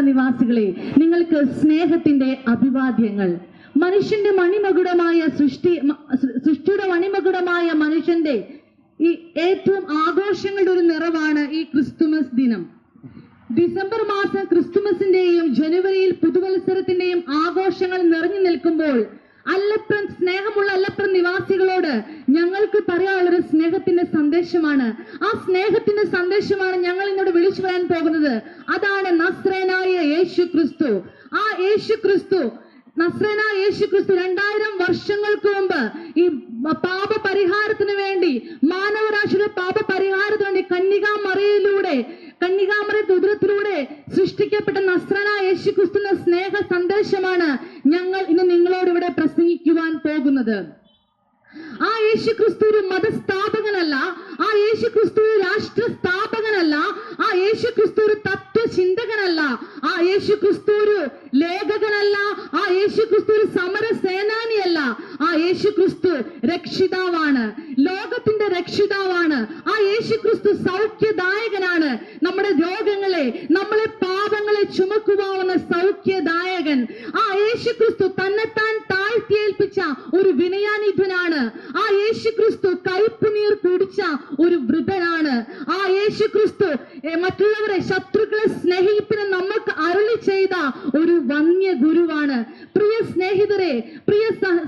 നിവാസികളെ, നിങ്ങൾക്ക് സ്നേഹത്തിന്റെ അഭിവാദ്യങ്ങൾ. മനുഷ്യന്റെ മണിമകുടമായ സൃഷ്ടിയുടെ മണിമകുടമായ മനുഷ്യന്റെ ഈ ഏറ്റവും ആഘോഷങ്ങളുടെ ഒരു നിറവാണ് ഈ ക്രിസ്തുമസ് ദിനം. ഡിസംബർ മാസം ക്രിസ്തുമസിന്റെയും ജനുവരിയിൽ പുതുവത്സരത്തിന്റെയും ആഘോഷങ്ങൾ നിറഞ്ഞു നിൽക്കുമ്പോൾ സ്നേഹമുള്ള അല്ലപ്രം നിവാസികളോട് ഞങ്ങൾക്ക് പറയാനുള്ളൊരു സ്നേഹത്തിന്റെ സന്ദേശമാണ്. ആ സ്നേഹത്തിന്റെ സന്ദേശമാണ് ഞങ്ങൾ ഇന്നോട് വിളിച്ചു പറയാൻ പോകുന്നത്. അതാണ് നസ്രേനായ യേശു ക്രിസ്തു. ആ യേശു ക്രിസ്തു, നസ്രേനായ യേശു ക്രിസ്തു 2000 വർഷങ്ങൾക്ക് മുമ്പ് ഈ പാപപരിഹാരത്തിന് വേണ്ടി, മാനവരാശിയുടെ പാപപരിഹാരത്തിന് വേണ്ടി കന്യകാമറിയ ഉദരത്തിലൂടെ സൃഷ്ടിക്കപ്പെട്ട നസ്രേനായ യേശു ക്രിസ്തുവിന്റെ സ്നേഹ സന്ദേശമാണ് ഞങ്ങൾ ഇന്ന് നിങ്ങളോട് ഇവിടെ പ്രസംഗിക്കുവാൻ പോകുന്നത്. ആ യേശു ക്രിസ്തു ഒരു മതസ്ഥാപകനല്ല, ആ യേശു ക്രിസ്തു ഒരു രാഷ്ട്ര സ്ഥാപകനല്ല, ആ യേശു ക്രിസ്തു ഒരു തത്വചിന്തകനല്ല, ആ യേശു ക്രിസ്തു ഒരു ലേഖകനല്ല, ആ യേശു ക്രിസ്തു ഒരു സമര സേനാനിയല്ല. ആ യേശു ക്രിസ്തു രക്ഷിതാവാണ്, ലോകത്തിന്റെ രക്ഷിതാവാണ്. ആ യേശു ക്രിസ്തു സൗഖ്യദായകനാണ്. നമ്മുടെ രോഗങ്ങളെ, നമ്മളെ പാപങ്ങളെ ചുമക്കുവാവുന്ന സൗഖ്യദായകൻ. ആ യേശു ക്രിസ്തു തന്നെത്താൻ താഴ്ത്തിയേൽപ്പിച്ച ഒരു വിനയാനിധനാണ്. ആ യേശു ക്രിസ്തു കയ്പുനീർ കുടിച്ച ഒരു വൃദ്ധനാണ്. ആ യേശു ക്രിസ്തു മറ്റുള്ളവരെ, ശത്രുക്കളെ സ്നേഹിപ്പിന് നമുക്ക് അരുളി ചെയ്ത ഒരു വന്യ ഗുരുവാണ്. പ്രിയ സ്നേഹിതരെ, പ്രിയ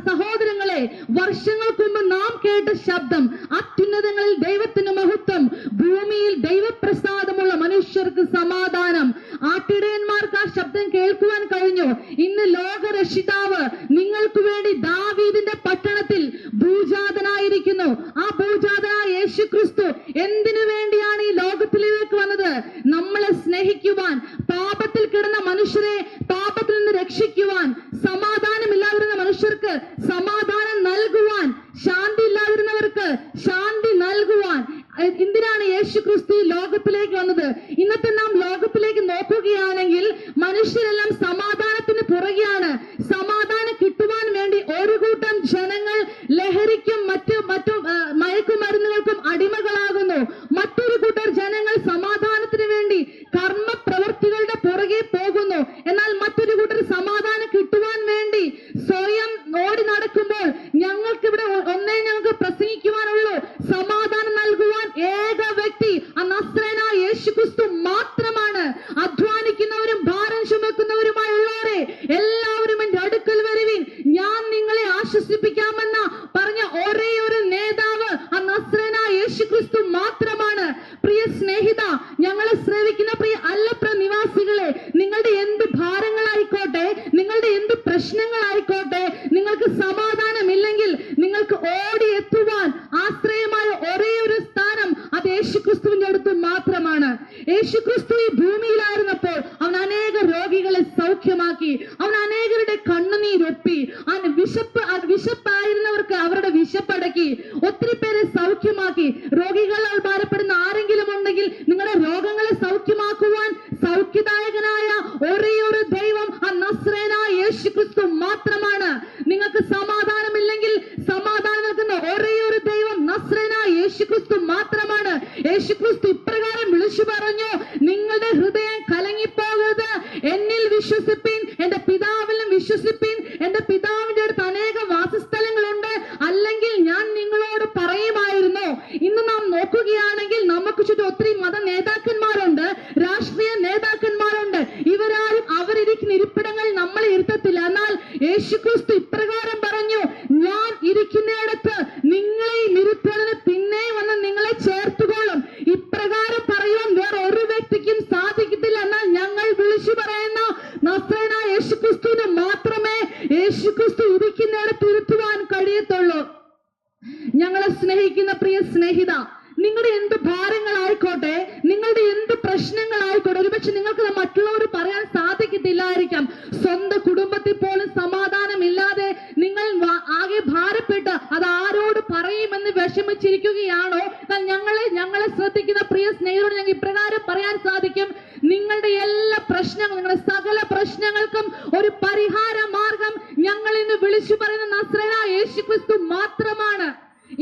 സഹോദരങ്ങളെ, വർഷങ്ങൾക്ക് മുമ്പ് നാം കേട്ട ശബ്ദം, അത്യുന്നതങ്ങളിൽ ദൈവത്തിന് മഹത്വം, ഭൂമിയിൽ ദൈവപ്രസാദമുള്ള മനുഷ്യർക്ക് സമാധാനം. ആട്ടിടയന്മാർക്ക് ആ ശബ്ദം കേൾക്കുവാൻ കഴിഞ്ഞു. ഇന്ന് ലോകരക്ഷിതാവ് നിങ്ങൾക്ക് വേണ്ടി ദാവീദിന്റെ പട്ടണത്തിൽ ഭൂജാതനായിരിക്കുന്നു. ആ ഭൂജാതനായ യേശു ക്രിസ്തു എന്തിനു വേണ്ടിയാണ് ഈ ലോകത്തിലേക്ക് വന്നത്? നമ്മളെ സ്നേഹിക്കുവാൻ, പാപത്തിൽ കിടന്ന മനുഷ്യരെ പാപത്തിൽ നിന്ന് രക്ഷിക്കുവാൻ, സമാധാനമില്ലാതിരുന്ന മനുഷ്യർക്ക് സമാധാനം നൽകുവാൻ, ശാന്തി ഇല്ലാതിരുന്നവർക്ക് ശാന്തി നൽകുവാൻ. എന്തിനാണ് യേശു ക്രിസ്തു ലോകത്തിലേക്ക് വന്നത്? ഇന്നത്തെ നാം ലോകത്തിലേക്ക് നോക്കുകയാണെങ്കിൽ മനുഷ്യരെല്ലാം സമാധാനത്തിന് പുറകെയാണ്. സമാധാനം കിട്ടുവാൻ വേണ്ടി ഒരു കൂട്ടം ജനങ്ങൾ ലഹരിക്കും മറ്റു മയക്കുമരുന്നുകൾക്കും അടിമകളാകുന്നു. മറ്റൊരു കൂട്ടർ ജനങ്ങൾ സമാധാനത്തിന് വേണ്ടി കർമ്മ പ്രവർത്തികളുടെ പുറകെ പോകുന്നു. എന്നാൽ മറ്റൊരു കൂട്ടർ സമാധാനം കിട്ടുവാൻ വേണ്ടി സ്വയം ഓടി നടക്കുമ്പോൾ ഞങ്ങൾക്കിവിടെ ഞങ്ങൾക്ക് പ്രസംഗിക്കുവാനുള്ളൂ. സമാധാനം നൽകുവാൻ ഏക വ്യക്തി ആ നസ്രേനായ യേശു ക്രിസ്തു മാത്രമാണ്. അധ്വാനിക്കുന്നവരും ഭാരം ചുമക്കുന്നവരുമായുള്ളവരെ എല്ലാവരും എന്റെ അടുക്കൽ വരുവിൻ, ഞാൻ നിങ്ങളെ ആശ്വസിപ്പിക്കാമെന്ന പറഞ്ഞ ഒരേ ഒരു നേതാവ് ആ നസ്രേനായ യേശു ക്രിസ്തു മാത്രമാണ്. പ്രിയ സ്നേഹിത, ഞങ്ങളെ ശ്രവിക്കുന്ന പ്രിയ അല്ലപ്ര നിവാസികളെ, നിങ്ങളുടെ എന്ത് ഭാരങ്ങളായിക്കോട്ടെ, നിങ്ങളുടെ എന്ത് പ്രശ്നങ്ങളായിക്കോട്ടെ, നിങ്ങൾക്ക് സമാധാനമില്ലെങ്കിൽ നിങ്ങൾക്ക് ഓടിയെത്തുവാൻ ആശ്രയമായ ഒരേ ഒരു സ്ഥാനം അത് യേശു ക്രിസ്തുവിന്റെ അടുത്ത് മാത്രമാണ്. യേശു ക്രിസ്തു ഈ ഭൂമിയിലായിരുന്നപ്പോൾ അവൻ അനേക രോഗികളെ സൗഖ്യമാക്കി, അവൻ അനേകരുടെ കണ്ണുനീരൊപ്പി, വിശപ്പായിരുന്നവർക്ക് അവരുടെ വിശപ്പടക്കി, ഒത്തിരി പേരെ സൗഖ്യമാക്കി. രോഗികളാൽ ഭാരപ്പെടുന്ന ആരെങ്കിലും ഉണ്ടെങ്കിൽ നിങ്ങളുടെ രോഗങ്ങളെ സൗഖ്യമാക്കുവാൻ സൗഖ്യദായകനായ ഒരേ ഒരു ദൈവം ആ നസ്രേനായ യേശു ക്രിസ്തു മാത്രമാണ്. നിങ്ങൾക്ക് സമാധാനമില്ലെങ്കിൽ സമാധാനം നൽകുന്ന ഒരേ ഒരു ദൈവം നസ്രേനായ യേശു ക്രിസ്തു മാത്രമാണ്. യേശു ക്രിസ്തു ഇപ്രകാരം വിളിച്ചു പറഞ്ഞു, നിങ്ങളുടെ ഹൃദയം കലങ്ങിപ്പോകരുത്, എന്നിൽ വിശ്വസിപ്പിൻ, എന്റെ പിതാവിലും വിശ്വസിപ്പിൻ. എന്റെ പിതാവിന്റെ അടുത്ത് അനേക വാസസ്ഥലങ്ങളുണ്ട്, അല്ലെങ്കിൽ ഞാൻ നിങ്ങളോട് പറയുമായിരുന്നു. ഇന്ന് നാം നോക്കുകയാണെങ്കിൽ നമുക്ക് ചുറ്റും ഒത്തിരി മത നേതാക്കന്മാരുണ്ട്, രാഷ്ട്രീയ നേതാക്കന്മാരുണ്ട്. ഇവരാരും അവരിരിക്കുന്ന ഇരിപ്പിടങ്ങളിൽ നമ്മളെ ഇരുത്തത്തില്ല. എന്നാൽ യേശു ക്രിസ്തു ഇപ്രകാരം പറഞ്ഞു, ഞാൻ ഇരിക്കുന്നിടത്ത് നിങ്ങളെ ഇരുത്തുന്നതിന് പിന്നെ വന്ന് നിങ്ങളെ ചേർത്തുകൊള്ളും. ഇപ്രകാരം പറയുവാൻ വേറെ ഒരു വ്യക്തിക്കും സാധിക്കത്തില്ല. എന്നാൽ ഞങ്ങൾ വിളിച്ചു പറയുന്ന നസ്രേനായ യേശു ക്രിസ്തുവിന് മാത്രമേ യേശു ക്രിസ്തു ഇരിക്കുന്നിടത്ത് ഇരുത്തുവാൻ കഴിയത്തുള്ളൂ. ഞങ്ങളെ സ്നേഹിക്കുന്ന പ്രിയ സ്നേഹിത, നിങ്ങളുടെ എന്ത് ഭാരങ്ങളായിക്കോട്ടെ, നിങ്ങളുടെ എന്ത് പ്രശ്നങ്ങളായിക്കോട്ടെ, ഒരുപക്ഷെ നിങ്ങൾക്ക് മറ്റുള്ളവർ പറയാൻ സാധിക്കത്തില്ലായിരിക്കാം. സ്വന്തം കുടുംബത്തിൽ പോലും സമാധാനമില്ലാതെ നിങ്ങൾ ആകെ ഭാരപ്പെട്ട് അത് ആരോട് പറയുമെന്ന് വിഷമിച്ചിരിക്കുകയാണോ? ഞങ്ങളെ ശ്രദ്ധിക്കുന്ന പ്രിയ സ്നേഹിതരോട് ഞങ്ങൾ ഇപ്രകാരം പറയാൻ സാധിക്കും, നിങ്ങളുടെ എല്ലാ പ്രശ്നങ്ങളും, നിങ്ങളുടെ സകല പ്രശ്നങ്ങൾക്കും ഒരു പരിഹാര മാർഗം ഞങ്ങൾ ഇന്ന് വിളിച്ചു പറയുന്ന നസ്രേനായ യേശു ക്രിസ്തു മാത്രമാണ്.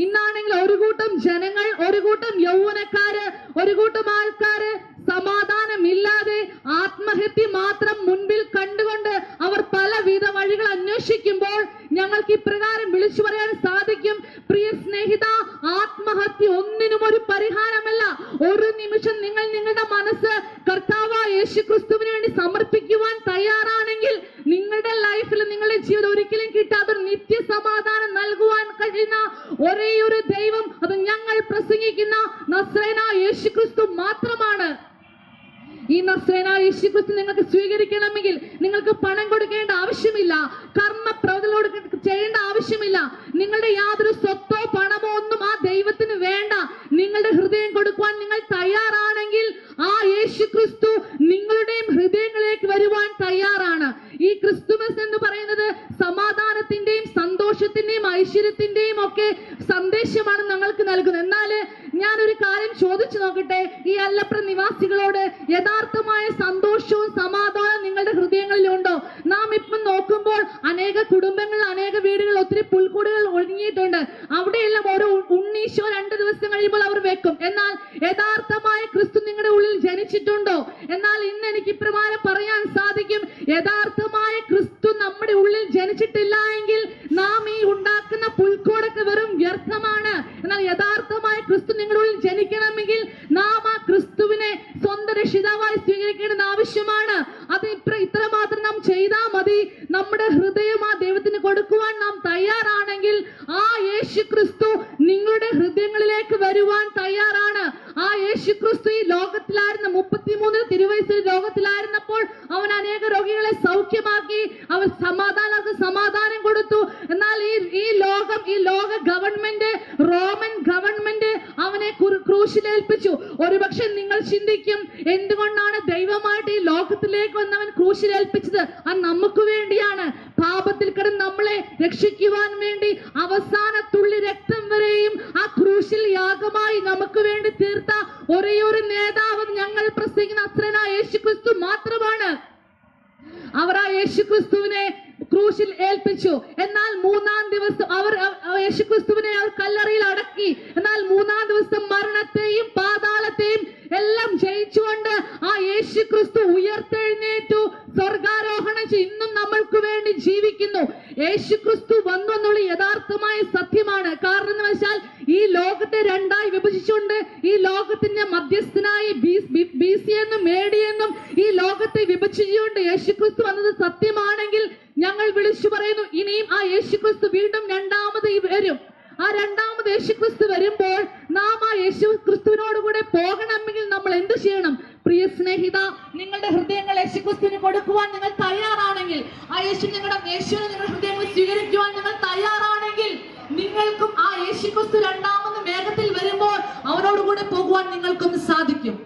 ഇന്നാണെങ്കിൽ ഒരു കൂട്ടം ജനങ്ങൾ, ഒരു കൂട്ടം യൗവനക്കാര്, ഒരു കൂട്ടം ആൾക്കാര് സമാധാനമില്ലാതെ ആത്മഹത്യ മാത്രം ആത്മഹത്യ ഒന്നിനും ഒരു പരിഹാരമല്ല. ഒരു നിമിഷം നിങ്ങൾ നിങ്ങളുടെ മനസ്സ് കർത്താവായ യേശു ക്രിസ്തുവിന് വേണ്ടി സമർപ്പിക്കുവാൻ തയ്യാറാണെങ്കിൽ നിങ്ങളുടെ ലൈഫിൽ, നിങ്ങളുടെ ജീവിതം ഒരിക്കലും കിട്ടാത്ത നിത്യ സമാധാനം നൽകുവാൻ കഴിയുന്ന ഒരേ ഒരു ദൈവം, അത് ഞങ്ങൾ പ്രസംഗിക്കുന്ന നസ്രയനായ യേശു ക്രിസ്തു മാത്രമാണ്. ഈ നസ്രയനായ യേശു ക്രിസ്തു നിങ്ങൾക്ക് സ്വീകരിക്കണമെങ്കിൽ നിങ്ങൾക്ക് പണം കൊടുക്കേണ്ട ആവശ്യമില്ല, കർമ്മപ്രവൃത്തികളോട് ചെയ്യേണ്ട ആവശ്യമില്ല, നിങ്ങളുടെ യാതൊരു സ്വത്തോ പണമോ ഒന്നും ആ ദൈവത്തിന് വേണ്ട. നിങ്ങളുടെ ഹൃദയം കൊടുക്കുവാൻ നിങ്ങൾ തയ്യാറാണെങ്കിൽ ആ യേശു ക്രിസ്തു നിങ്ങളുടെയും ഹൃദയങ്ങളിലേക്ക് വരുവാൻ തയ്യാറാണ്. ഈ ക്രിസ്തുമസ് എന്ന് പറയുന്നത് സമാധാനത്തിന്റെയും സന്തോഷത്തിന്റെയും ഐശ്വര്യത്തിന്റെയും ഒക്കെ സന്ദേശമാണ് ഞങ്ങൾക്ക് നൽകുന്നത്. എന്നാല് ഞാനൊരു കാര്യം ചോദിച്ചു നോക്കട്ടെ, ഈ അല്ലപ്ര നിവാസികളോട് യഥാർത്ഥമായ സന്തോഷവും സമാധാനവും നിങ്ങളുടെ ഹൃദയങ്ങളിലുണ്ടോ? നാം ഇപ്പം നോക്കുമ്പോൾ അനേക കുടുംബങ്ങളിൽ, അനേക വീടുകളിൽ ഒത്തിരി പുൽക്കൂടുകൾ ഒഴുങ്ങിയിട്ടുണ്ട്. അവിടെയെല്ലാം ഓരോ ഉണ്ണീശോ 2 ദിവസം കഴിയുമ്പോൾ അവർ വെക്കും. എന്നാൽ യഥാർത്ഥമായ ക്രിസ്തു നിങ്ങളുടെ ഉള്ളിൽ ജനിച്ചിട്ടുണ്ടോ? എന്നാൽ ഇന്ന് എനിക്ക് ഇപ്രകാരം പറയാൻ സാധിക്കും, യഥാർത്ഥമായ ക്രിസ്തു നമ്മുടെ ഉള്ളിൽ ജനിച്ചിട്ടില്ല എങ്കിൽ നാം ഈ ഉണ്ടാക്കുന്ന പുൽക്കൂടൊക്കെ വെറും വ്യർത്ഥമാണ്. എന്നാൽ യഥാർത്ഥമായ ക്രിസ്തു നിങ്ങളുടെ ഉള്ളിൽ ജനിക്കണമെങ്കിൽ നാം ആ ക്രിസ്തുവിനെ സ്വന്തം രക്ഷിതാവായി സ്വീകരിക്കേണ്ടത് ആവശ്യമാണ്. അത് ഇത്രമാത്രം നാം ചെയ്താൽ മതി. നമ്മുടെ ഹൃദയം ആ ദൈവത്തിന് കൊടുക്കുവാൻ നാം തയ്യാറാണെങ്കിൽ ആ യേശു ക്രിസ്തു നിങ്ങളുടെ ഹൃദയങ്ങളിലേക്ക് വരുവാൻ തയ്യാറാണ്. ആ യേശു ക്രിസ്തു ഈ ലോകത്തിലായിരുന്ന 33 തിരുവയസ്സിൽ ലോകത്തിലായിരുന്നപ്പോൾ അവൻ അനേക രോഗികളെ സൗഖ്യമാക്കി, അവൻ സമാധാനം കൊടുത്തു. എന്നാൽ ഈ ലോക ഗവൺമെന്റ്, റോമൻ ഗവൺമെന്റ് അവനെ ക്രൂശിലേൽപ്പിച്ചു. ഒരുപക്ഷെ നിങ്ങൾ ചിന്തിക്കും, എന്തുകൊണ്ടാണ് ദൈവമായിട്ട് ഈ ലോകത്തിലേക്ക് വന്നവൻ ക്രൂശിലേൽപ്പിച്ചത്? അത് നമുക്ക് വേണ്ടിയാണ്. പാപത്തിൽ കിടന്ന് നമ്മളെ രക്ഷിക്കുവാൻ വേണ്ടി അവസാന തുള്ളി രക്തം വരെയും ആ ക്രൂശിൽ യാഗമായി നമുക്ക് വേണ്ടി തീർത്ത ഒരേ ഒരു നേതാവ് ഞങ്ങൾ പ്രസംഗിക്കുന്ന നസ്രയനായ യേശു ക്രിസ്തു മാത്രമാണ്. അവർ ആ യേശു ക്രിസ്തുവിനെ ക്രൂശിൽ ഏൽപ്പിച്ചു. എന്നാൽ 3-ാം ദിവസം അവർ യേശു ക്രിസ്തുവിനെ കല്ലറയിൽ അടക്കി. എന്നാൽ 3-ാം ദിവസം മരണത്തെയും പാതാളത്തെയും എല്ലാം ജയിച്ചുകൊണ്ട് ആ യേശു ക്രിസ്തു ഉയർത്തെഴുന്നേറ്റു, സ്വർഗാരോഹണം ചെയ്തു. ഇന്നും നമ്മൾക്ക് വേണ്ടി ജീവിക്കുന്നു. യേശു ക്രിസ്തു വന്നു എന്നുള്ള യഥാർത്ഥമായ സത്യമാണ്. കാരണം എന്ന് വെച്ചാൽ ഈ ലോകത്തെ 2ആയി വിഭജിച്ചുകൊണ്ട് ഈ ലോകത്തിന്റെ മധ്യസ്ഥനായി BC എന്നും AD എന്നും ഈ ലോകത്തെ വിഭജിച്ചുകൊണ്ട് യേശു ക്രിസ്തു വന്നത് സത്യമാണെങ്കിൽ ഞങ്ങൾ വിളിച്ചു പറയുന്നു, ഇനിയും ആ യേശു ക്രിസ്തു വീണ്ടും 2ാമത് വരും. ആ 2ാമത് യേശു ക്രിസ്തു വരുമ്പോൾ നാം ആ യേശു ക്രിസ്തുവിനോടുകൂടെ പോകണമെങ്കിൽ നമ്മൾ എന്ത് ചെയ്യണം? പ്രിയ സ്നേഹിത, നിങ്ങളുടെ ഹൃദയങ്ങൾ യേശു ക്രിസ്തുവിന് കൊടുക്കുവാൻ നിങ്ങൾ തയ്യാറാണെങ്കിൽ, ആ യേശുവിനെ നിങ്ങളുടെ ഹൃദയങ്ങൾ സ്വീകരിക്കുവാൻ നിങ്ങൾ തയ്യാറാണെങ്കിൽ നിങ്ങൾക്കും ആ യേശു ക്രിസ്തു 2ാമത് വേഗത്തിൽ വരുമ്പോൾ അവനോടുകൂടെ പോകുവാൻ നിങ്ങൾക്കും സാധിക്കും.